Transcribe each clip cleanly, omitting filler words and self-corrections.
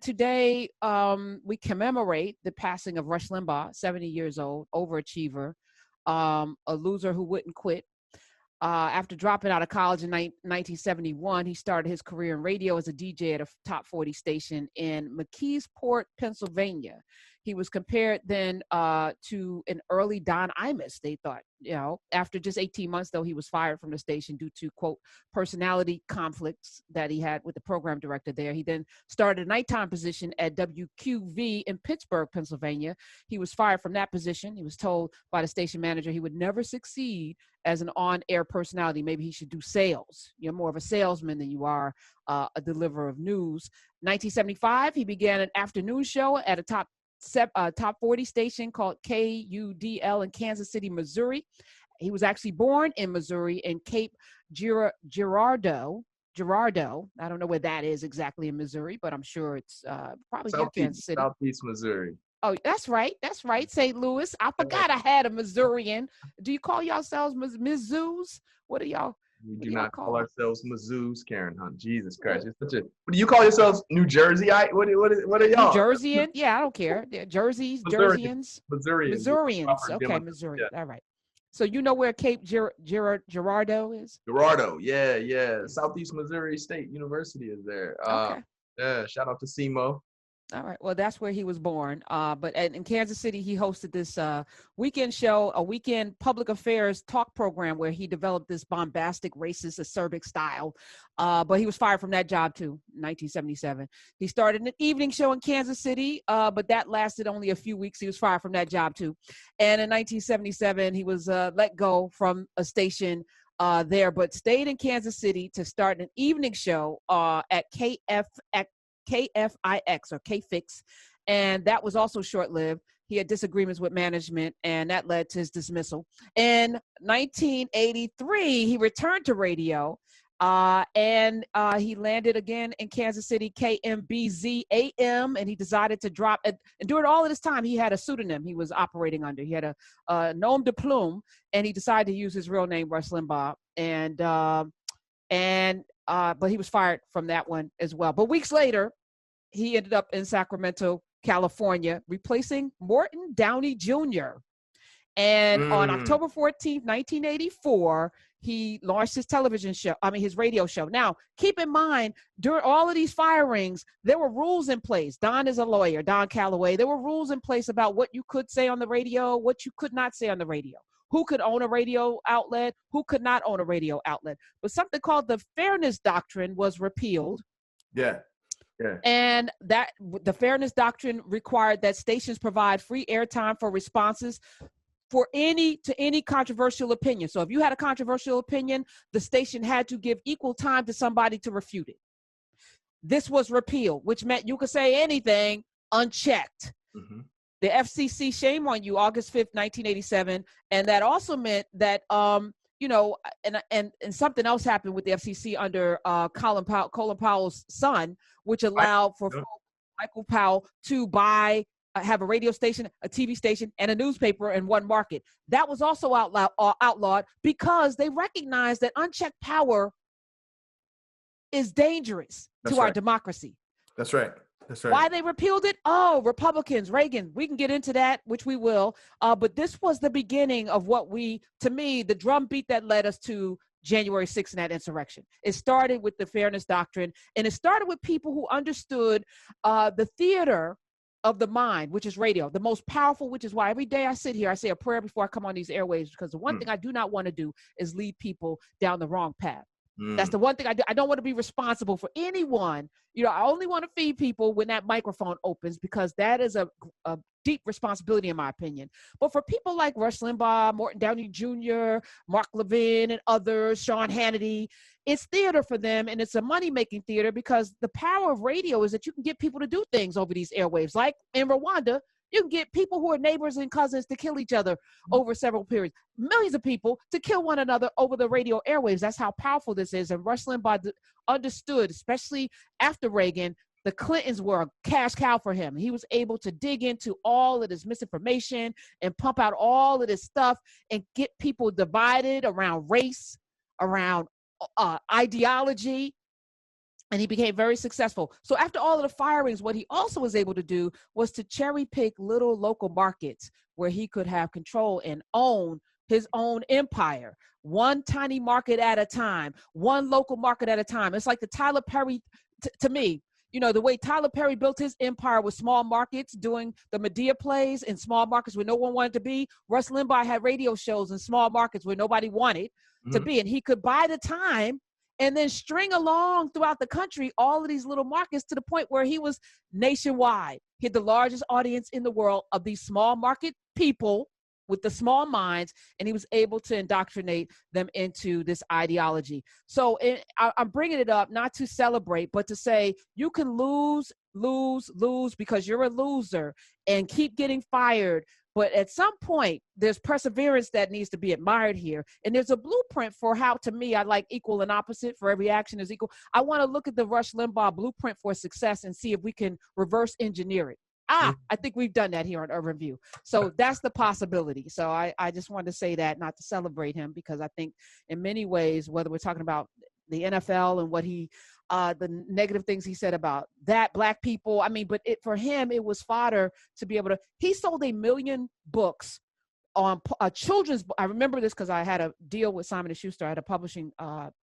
today we commemorate the passing of Rush Limbaugh, 70 years old, overachiever, a loser who wouldn't quit. After dropping out of college in 1971, he started his career in radio as a DJ at a top 40 station in McKeesport, Pennsylvania. He was compared then to an early Don Imus, they thought. After just 18 months, though, he was fired from the station due to, quote, personality conflicts that he had with the program director there. He then started a nighttime position at WQV in Pittsburgh, Pennsylvania. He was fired from that position. He was told by the station manager he would never succeed as an on-air personality. Maybe he should do sales. You're more of a salesman than you are a deliverer of news. 1975, he began an afternoon show at a top 40 station called KUDL in Kansas City, Missouri. He was actually born in Missouri in Cape Girardeau. I don't know where that is exactly in Missouri, but I'm sure it's probably near Kansas City. Southeast Missouri. Oh, that's right. St. Louis. I forgot I had a Missourian. Do you call yourselves Mizzous? What are y'all? We do not call ourselves Mizzous, Karen Hunt. Jesus Christ. You're such a, do you call yourselves New Jerseyite? What are y'all? New Jerseyan? Yeah, I don't care. Jerseys, Jerseyans. Missourians. Okay, Missouri. Yeah. All right. So you know where Cape Girardeau is? Girardeau, yeah. Southeast Missouri State University is there. Okay. Yeah, shout out to SEMO. All right. Well, that's where he was born. But in Kansas City, he hosted this weekend show, a weekend public affairs talk program where he developed this bombastic, racist, acerbic style. But he was fired from that job, too, in 1977. He started an evening show in Kansas City, but that lasted only a few weeks. He was fired from that job, too. And in 1977, he was let go from a station there, but stayed in Kansas City to start an evening show at KFIX or KFIX, and that was also short-lived. He had disagreements with management, and that led to his dismissal. In 1983, he returned to radio, and he landed again in Kansas City, KMBZ AM, and he decided to drop it. And during all of this time, he had a pseudonym he was operating under. He had a nom de plume, and he decided to use his real name, Rush Limbaugh, but he was fired from that one as well. But weeks later, he ended up in Sacramento, California, replacing Morton Downey Jr. And on October 14th, 1984, he launched his his radio show. Now, keep in mind, during all of these firings, there were rules in place. Don is a lawyer, Don Calloway. There were rules in place about what you could say on the radio, what you could not say on the radio. Who could own a radio outlet, who could not own a radio outlet. But something called the Fairness Doctrine was repealed. Yeah. And that the Fairness Doctrine required that stations provide free airtime for responses to any controversial opinion. So if you had a controversial opinion, the station had to give equal time to somebody to refute it. This was repealed, which meant you could say anything unchecked. Mm-hmm. The FCC, shame on you, August 5th, 1987. And that also meant that, and something else happened with the FCC under Colin Powell's son, which allowed for Michael Powell to have a radio station, a TV station, and a newspaper in one market. That was also outlawed because they recognized that unchecked power is dangerous to our democracy. That's right. Why they repealed it? Oh, Republicans, Reagan. We can get into that, which we will. But this was the beginning of the drumbeat that led us to January 6th and that insurrection. It started with the Fairness Doctrine, and it started with people who understood the theater of the mind, which is radio, the most powerful, which is why every day I sit here, I say a prayer before I come on these airwaves, because the one thing I do not want to do is lead people down the wrong path. That's the one thing I do. I don't want to be responsible for anyone. I only want to feed people when that microphone opens, because that is a deep responsibility, in my opinion. But for people like Rush Limbaugh, Morton Downey Jr., Mark Levin, and others, Sean Hannity, it's theater for them, and it's a money-making theater, because the power of radio is that you can get people to do things over these airwaves. Like in Rwanda, you can get people who are neighbors and cousins to kill each other over several periods. Millions of people to kill one another over the radio airwaves. That's how powerful this is. And Rush Limbaugh understood, especially after Reagan, the Clintons were a cash cow for him. He was able to dig into all of this misinformation and pump out all of this stuff and get people divided around race, around ideology. and he became very successful. So after all of the firings, what he also was able to do was to cherry pick little local markets where he could have control and own his own empire, one tiny market at a time, one local market at a time. It's like the Tyler Perry, to me, you know, the way Tyler Perry built his empire with small markets, doing the Medea plays in small markets where no one wanted to be. Rush Limbaugh had radio shows in small markets where nobody wanted to be. And he could buy the time and then string along throughout the country all of these little markets to the point where he was nationwide. He had the largest audience in the world of these small market people with the small minds, and he was able to indoctrinate them into this ideology. So I'm bringing it up not to celebrate, but to say you can lose because you're a loser and keep getting fired. But at some point, there's perseverance that needs to be admired here. And there's a blueprint for how, to me, I like equal and opposite. For every action is equal. I want to look at the Rush Limbaugh blueprint for success and see if we can reverse engineer it. I think we've done that here on Urban View. So that's the possibility. So I just wanted to say that, not to celebrate him, because I think in many ways, whether we're talking about the NFL and what he, the negative things he said about that, black people, I mean, but for him, it was fodder to be able to, he sold 1 million books on a children's, I remember this because I had a deal with Simon & Schuster. I had a publishing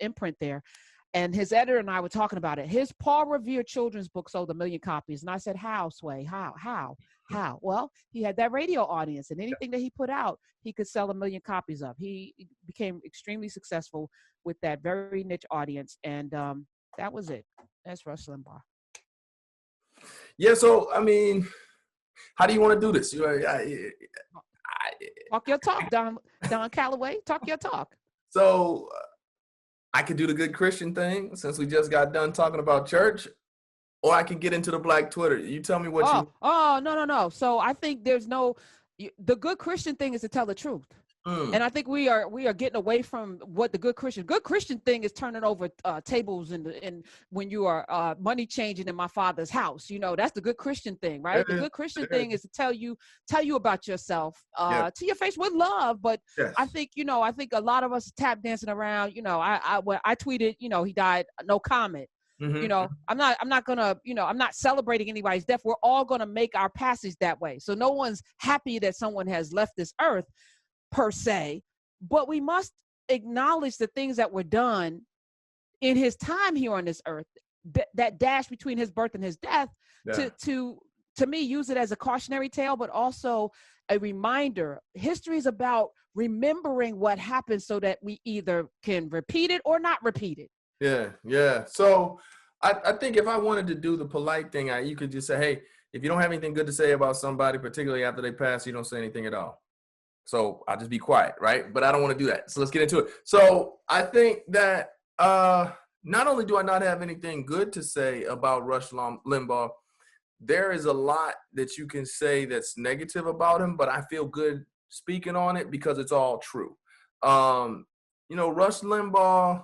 imprint there. And his editor and I were talking about it. His Paul Revere children's book sold 1 million copies. And I said, how, Sway? How? Well, he had that radio audience, and anything that he put out, he could sell 1 million copies of. He became extremely successful with that very niche audience. And that was it. That's Rush Limbaugh. Yeah. So, I mean, how do you want to do this? Talk your talk, Don Calloway. Talk your talk. So, I could do the good Christian thing since we just got done talking about church, or I could get into the Black Twitter. You tell me what you. Oh, no. So I think there's the good Christian thing is to tell the truth. And I think we are getting away from what the good Christian thing is, turning over tables and when you are money changing in my father's house. You know, that's the good Christian thing, right? The good Christian thing is to tell you about yourself to your face with love. But I think, I think a lot of us tap dancing around. When I tweeted, he died, no comment. I'm not gonna, I'm not celebrating anybody's death. We're all gonna make our passage that way. So no one's happy that someone has left this earth, per se, but we must acknowledge the things that were done in his time here on this earth, that dash between his birth and his death, to me, use it as a cautionary tale, but also a reminder. History is about remembering what happened so that we either can repeat it or not repeat it. Yeah. So I think if I wanted to do the polite thing, you could just say, hey, if you don't have anything good to say about somebody, particularly after they pass, you don't say anything at all. So I'll just be quiet, right? But I don't want to do that. So let's get into it. So I think that not only do I not have anything good to say about Rush Limbaugh, there is a lot that you can say that's negative about him, but I feel good speaking on it because it's all true. Rush Limbaugh,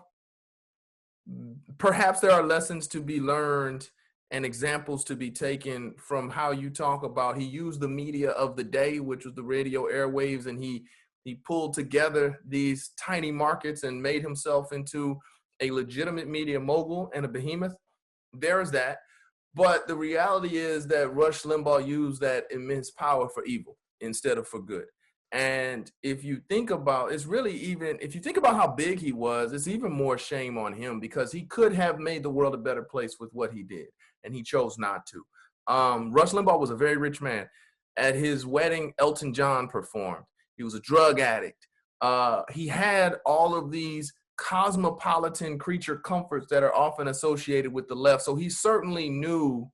perhaps there are lessons to be learned and examples to be taken from how you talk about, he used the media of the day, which was the radio airwaves, and he pulled together these tiny markets and made himself into a legitimate media mogul and a behemoth. There's that. But the reality is that Rush Limbaugh used that immense power for evil instead of for good. And if you think about, if you think about how big he was, it's even more shame on him because he could have made the world a better place with what he did, and he chose not to. Rush Limbaugh was a very rich man. At his wedding, Elton John performed. He was a drug addict. He had all of these cosmopolitan creature comforts that are often associated with the left. So he certainly knew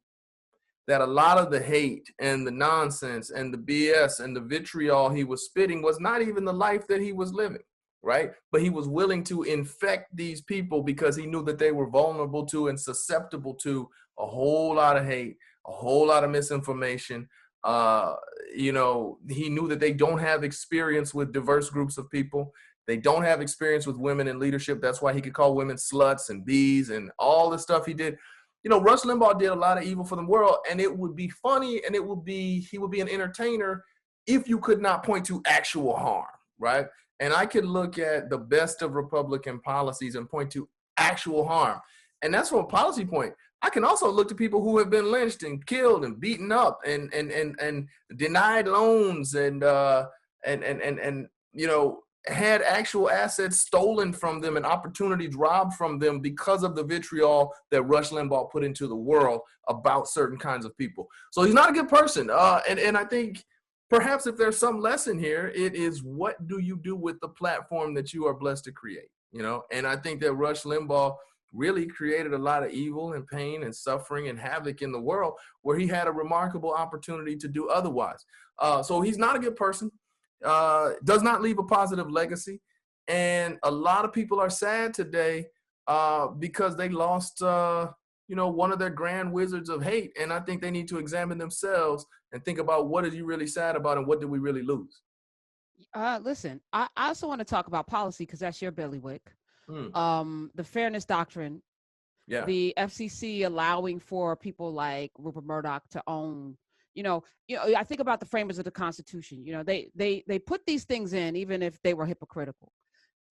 that a lot of the hate and the nonsense and the BS and the vitriol he was spitting was not even the life that he was living, right? But he was willing to infect these people because he knew that they were vulnerable to and susceptible to a whole lot of hate, a whole lot of misinformation. He knew that they don't have experience with diverse groups of people. They don't have experience with women in leadership. That's why he could call women sluts and bees and all the stuff he did. Rush Limbaugh did a lot of evil for the world, and it would be funny and he would be an entertainer if you could not point to actual harm, right? And I could look at the best of Republican policies and point to actual harm. And that's from a policy point. I can also look to people who have been lynched and killed and beaten up and denied loans and you know, had actual assets stolen from them and opportunities robbed from them because of the vitriol that Rush Limbaugh put into the world about certain kinds of people. So he's not a good person. And I think perhaps if there's some lesson here, it is what do you do with the platform that you are blessed to create, you know? And I think that Rush Limbaugh really created a lot of evil and pain and suffering and havoc in the world where he had a remarkable opportunity to do otherwise. So he's not a good person, does not leave a positive legacy. And a lot of people are sad today because they lost, you know, one of their grand wizards of hate. And I think they need to examine themselves and think about what are you really sad about and what did we really lose? Listen, I also want to talk about policy because that's your bailiwick. The fairness doctrine, the FCC allowing for people like Rupert Murdoch to own, you know, I think about the framers of the Constitution, you know, they put these things in, even if they were hypocritical,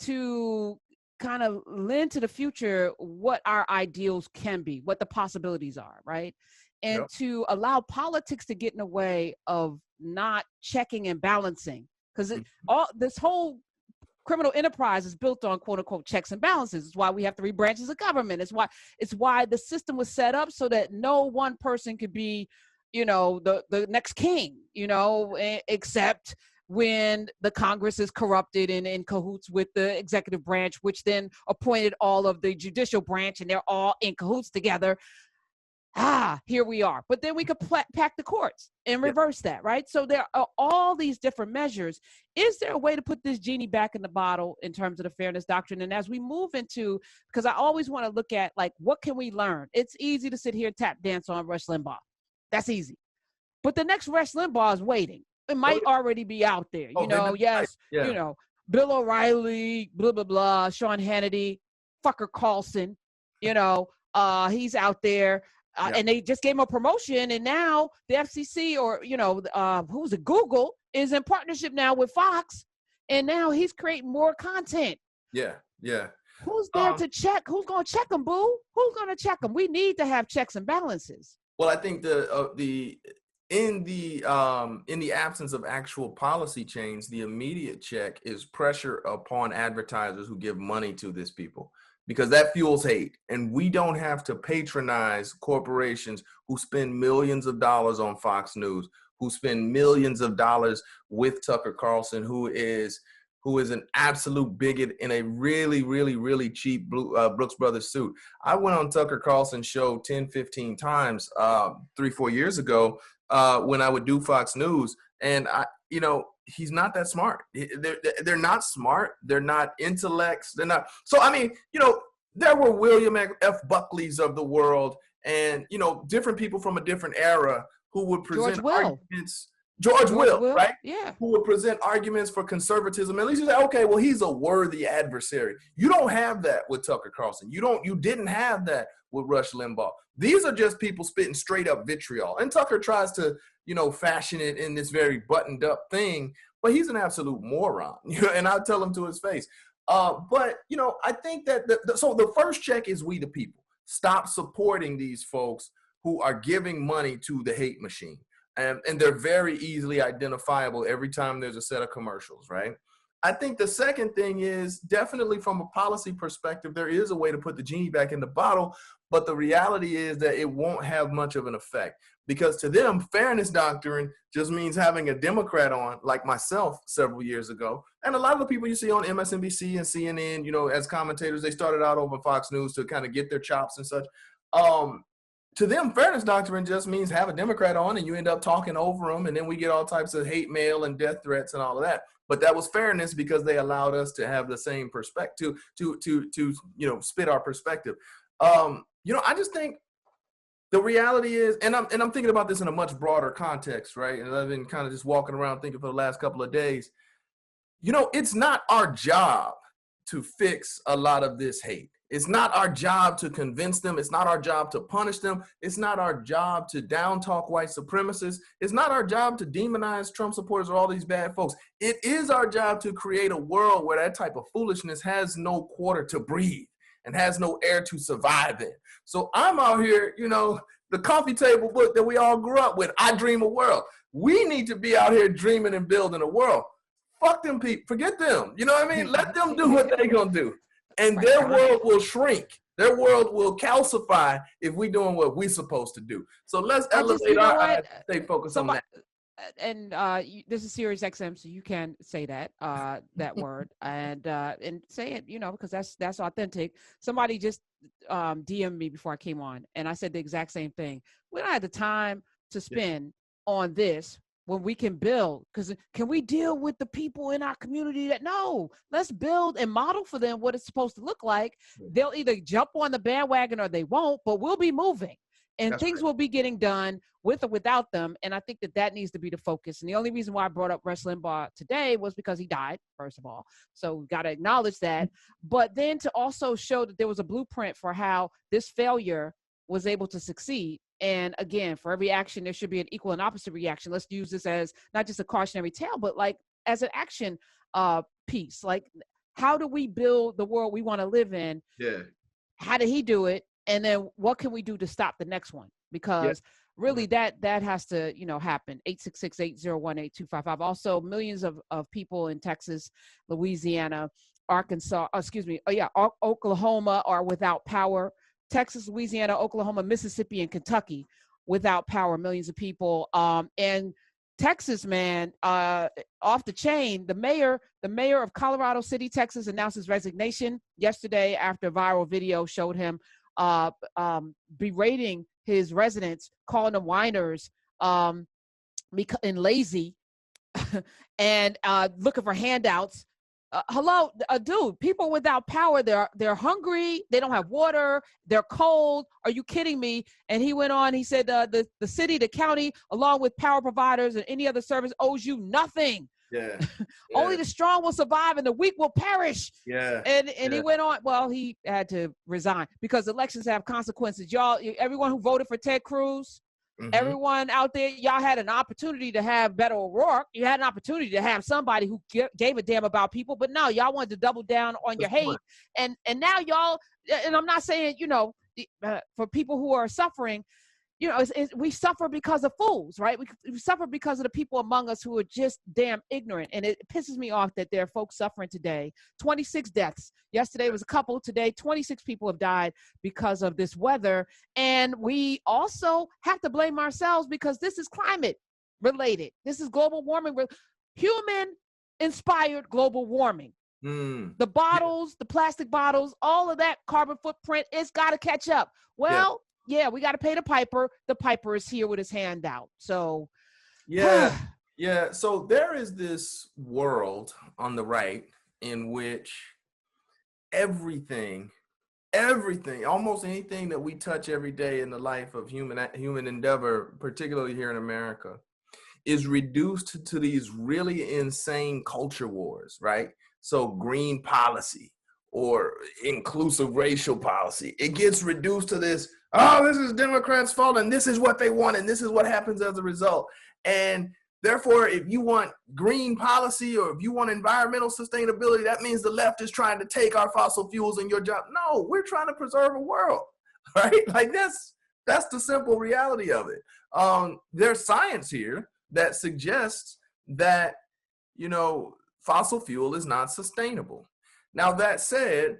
to kind of lend to the future what our ideals can be, what the possibilities are, right? And to allow politics to get in the way of not checking and balancing, because all this whole criminal enterprise is built on quote unquote checks and balances. It's why we have 3 branches of government. It's why the system was set up so that no one person could be, you know, the next king, you know, except when the Congress is corrupted and in cahoots with the executive branch, which then appointed all of the judicial branch and they're all in cahoots together. Here we are. But then we could pack the courts and reverse that, right? So there are all these different measures. Is there a way to put this genie back in the bottle in terms of the fairness doctrine? And as we move into, because I always want to look at, like, what can we learn? It's easy to sit here and tap dance on Rush Limbaugh. That's easy. But the next Rush Limbaugh is waiting. It might already be out there, you know, you know, Bill O'Reilly, blah, blah, blah, Sean Hannity, fucker Carlson, you know, he's out there. And they just gave him a promotion, and now the FCC or, you know, who's it? Google is in partnership now with Fox, and now he's creating more content. Who's there to check? Who's going to check them, boo? Who's going to check them? We need to have checks and balances. Well, I think in the absence of actual policy change, the immediate check is pressure upon advertisers who give money to these people, because that fuels hate. And we don't have to patronize corporations who spend millions of dollars on Fox News, who spend millions of dollars with Tucker Carlson, who is an absolute bigot in a really, really, really cheap Brooks Brothers suit. I went on Tucker Carlson's show 10, 15 times 3-4 years ago when I would do Fox News. And you know, he's not that smart. They're not smart. They're not intellects. They're not. So, I mean, you know, there were William F. Buckleys of the world and, you know, different people from a different era who would present arguments. George Will, right? Yeah. Who would present arguments for conservatism. At least you say, okay, well, he's a worthy adversary. You don't have that with Tucker Carlson. You didn't have that with Rush Limbaugh. These are just people spitting straight up vitriol. And Tucker tries to, you know, fashion it in this very buttoned up thing, but he's an absolute moron, you know, and I'll tell him to his face. But, you know, I think that so the first check is we the people. Stop supporting these folks who are giving money to the hate machine. And they're very easily identifiable every time there's a set of commercials, right? I think the second thing is definitely from a policy perspective, there is a way to put the genie back in the bottle, but the reality is that it won't have much of an effect because to them, fairness doctrine just means having a Democrat on, like myself several years ago. And a lot of the people you see on MSNBC and CNN, you know, as commentators, they started out over Fox News to kind of get their chops and such. To them, fairness doctrine just means have a Democrat on and you end up talking over them. And then we get all types of hate mail and death threats and all of that. But that was fairness because they allowed us to have the same perspective to you know, spit our perspective. You know, I just think the reality is, and I'm thinking about this in a much broader context, right? And I've been kind of just walking around thinking for the last couple of days, you know, it's not our job to fix a lot of this hate. It's not our job to convince them. It's not our job to punish them. It's not our job to down talk white supremacists. It's not our job to demonize Trump supporters or all these bad folks. It is our job to create a world where that type of foolishness has no quarter to breathe. and has no air to survive in. So I'm out here, you know, the coffee table book that we all grew up with, I Dream a World. We need to be out here dreaming and building a world. Fuck them people, forget them. You know what I mean? Let them do what they're gonna do. And their world will shrink. Their world will calcify if we're doing what we're supposed to do. So let's elevate our eyes, stay focused on that. And this is Sirius XM, so you can say that that word and say it, you know, because that's authentic. Somebody just DM'd me before I came on, and I said the exact same thing. We don't have the time to spend on this when we can build. Because can we deal with the people in our community that no? Let's build and model for them what it's supposed to look like. They'll either jump on the bandwagon or they won't, but we'll be moving. And things will be getting done with or without them. And I think that needs to be the focus. And the only reason why I brought up Rush Limbaugh today was because he died, first of all. So we got to acknowledge that. But then to also show that there was a blueprint for how this failure was able to succeed. And again, for every action, there should be an equal and opposite reaction. Let's use this as not just a cautionary tale, but like as an action piece. Like, how do we build the world we want to live in? Yeah. How did he do it? And then what can we do to stop the next one? Because really that has to, you know, happen. 866-801-8255. Also, millions of people in Texas, Louisiana, Arkansas, Oklahoma are without power. Texas, Louisiana, Oklahoma, Mississippi, and Kentucky without power. Millions of people. And Texas, man, off the chain. The mayor of Colorado City, Texas, announced his resignation yesterday after a viral video showed him berating his residents, calling them whiners, and lazy, and looking for handouts. Hello, dude, people without power, they're hungry, they don't have water, they're cold. Are you kidding me? And he went on, he said, the city, the county, along with power providers and any other service owes you nothing. Yeah. Only the strong will survive and the weak will perish. Yeah. And he went on. Well, he had to resign because elections have consequences. Y'all, everyone who voted for Ted Cruz, everyone out there, y'all had an opportunity to have Beto O'Rourke. You had an opportunity to have somebody who gave a damn about people. But no, y'all wanted to double down on your hate. And now y'all, and I'm not saying, you know, for people who are suffering, you know, we suffer because of fools, right? We suffer because of the people among us who are just damn ignorant. And it pisses me off that there are folks suffering today. 26 deaths. Yesterday was a couple. Today, 26 people have died because of this weather. And we also have to blame ourselves because this is climate related. This is global warming, human inspired global warming. The bottles, the plastic bottles, all of that carbon footprint, it's got to catch up. Well, yeah, we got to pay the piper. The piper is here with his hand out. So, yeah. So there is this world on the right in which everything, almost anything that we touch every day in the life of human endeavor, particularly here in America, is reduced to these really insane culture wars, right? So green policy or inclusive racial policy, it gets reduced to this, oh, this is Democrats' fault, and this is what they want, and this is what happens as a result. And therefore, if you want green policy or if you want environmental sustainability, that means the left is trying to take our fossil fuels and your job. No, we're trying to preserve a world, right? Like that's the simple reality of it. There's science here that suggests that, you know, fossil fuel is not sustainable. Now, that said,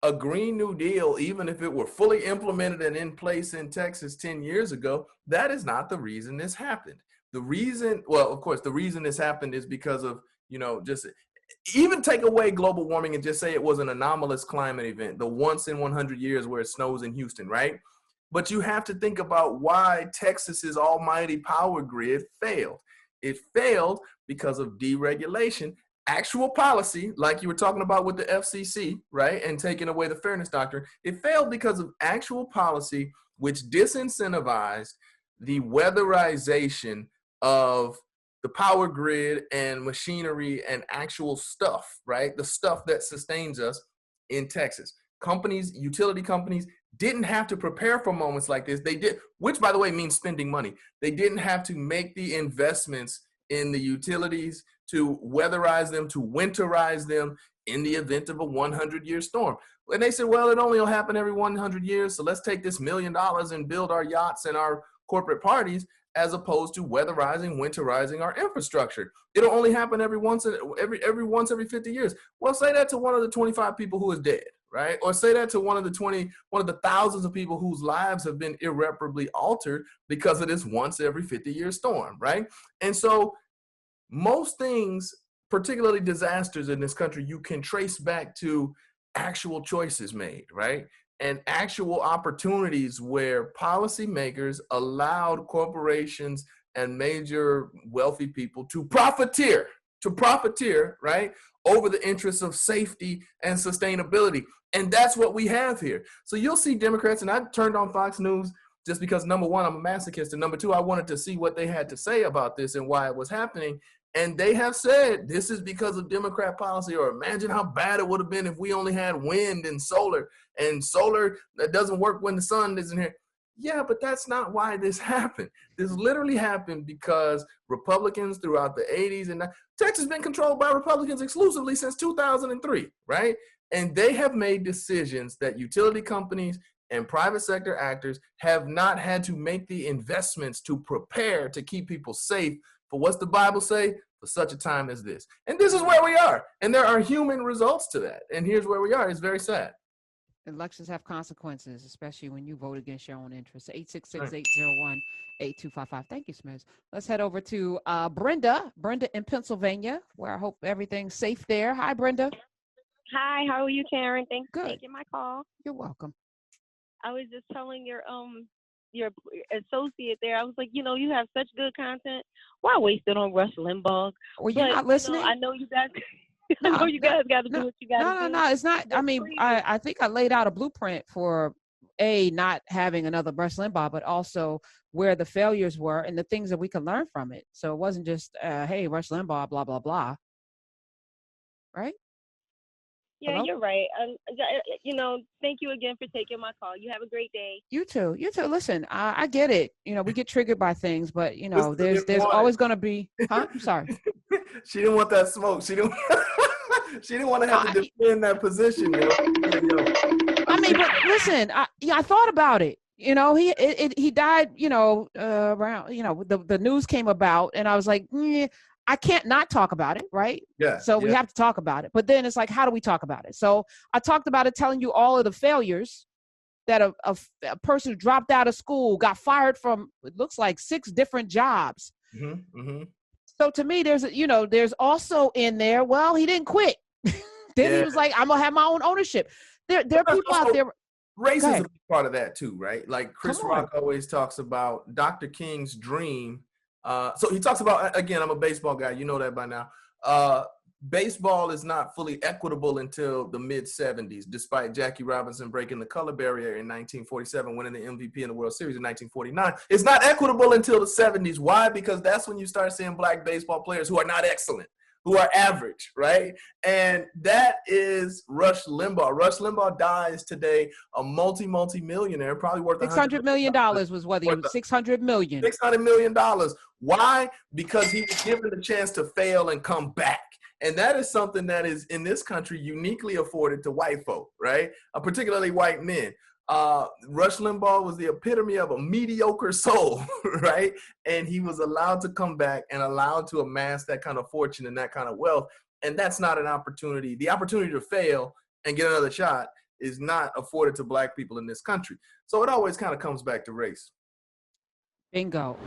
a Green New Deal, even if it were fully implemented and in place in Texas 10 years ago, that is not the reason this happened. The reason, well, of course, the reason this happened is because of, you know, just even take away global warming and just say it was an anomalous climate event, the once in 100 years where it snows in Houston, right? But you have to think about why Texas's almighty power grid failed. It failed because of deregulation. Actual policy, like you were talking about with the FCC, right, and taking away the fairness doctrine, it failed because of actual policy which disincentivized the weatherization of the power grid and machinery and actual stuff, right, the stuff that sustains us in Texas. Companies, utility companies, didn't have to prepare for moments like this. They did, which by the way means spending money. They didn't have to make the investments in the utilities to weatherize them, to winterize them, in the event of a 100-year storm. And they said, well, it only will happen every 100 years. So let's take this $1 million and build our yachts and our corporate parties, as opposed to weatherizing, winterizing our infrastructure. It'll only happen every once every 50 years. Well, say that to one of the 25 people who is dead, right? Or say that to one of the thousands of people whose lives have been irreparably altered because of this once every 50-year storm, right? And so most things, particularly disasters in this country, you can trace back to actual choices made, right? And actual opportunities where policymakers allowed corporations and major wealthy people to profiteer, right, over the interests of safety and sustainability. And that's what we have here. So you'll see Democrats, and I turned on Fox News just because, number one, I'm a masochist, and number two, I wanted to see what they had to say about this and why it was happening. And they have said this is because of Democrat policy, or imagine how bad it would have been if we only had wind and solar that doesn't work when the sun isn't here. Yeah, but that's not why this happened. This literally happened because Republicans throughout the 80s and Texas has been controlled by Republicans exclusively since 2003, right? And they have made decisions that utility companies and private sector actors have not had to make the investments to prepare to keep people safe for, what's the Bible say? For such a time as this. And this is where we are. And there are human results to that. And here's where we are. It's very sad. Elections have consequences, especially when you vote against your own interests. 866-801-8255. Thank you, Smith. Let's head over to Brenda in Pennsylvania, where I hope everything's safe there. Hi, Brenda. Hi, how are you, Karen? Thanks Good. for taking my call. You're welcome. I was just telling your associate there, I was like, you have such good content. Why waste it on Rush Limbaugh? Were you not listening? I know you guys got to do what you got to do. No, it's not. I mean, I think I laid out a blueprint for not having another Rush Limbaugh, but also where the failures were and the things that we can learn from it. So it wasn't just, hey, Rush Limbaugh, blah, blah, blah. Right? Yeah, Hello? You're right. Thank you again for taking my call. You have a great day. You too. Listen, I get it. We get triggered by things, but there's always going to be, huh? I'm sorry. She didn't want that smoke. She didn't want to have to defend that position. I mean, but listen, I thought about it. He died, around, the news came about and I was like, I can't not talk about it, right? Yeah. So we have to talk about it. But then it's like, how do we talk about it? So I talked about it, telling you all of the failures that a person who dropped out of school, got fired from, it looks like 6 different jobs. Mm-hmm, mm-hmm. So to me, there's also in there, well, he didn't quit. Then he was like, I'm going to have my own ownership. There are people out there. Race is a big part of that too, right? Like Chris Rock always talks about Dr. King's dream. So he talks about, again, I'm a baseball guy. You know that by now. Baseball is not fully equitable until the mid-'70s, despite Jackie Robinson breaking the color barrier in 1947, winning the MVP in the World Series in 1949. It's not equitable until the 70s. Why? Because that's when you start seeing black baseball players who are not excellent, who are average, right? And that is Rush Limbaugh. Rush Limbaugh dies today, a multi-millionaire, probably worth $600 million was what he was, $600 million. $600 million. Why? Because he was given the chance to fail and come back. And that is something that is in this country uniquely afforded to white folk, right? Particularly white men. Rush Limbaugh was the epitome of a mediocre soul, right? And he was allowed to come back and allowed to amass that kind of fortune and that kind of wealth. And that's not an opportunity. The opportunity to fail and get another shot is not afforded to black people in this country. So it always kind of comes back to race. Bingo.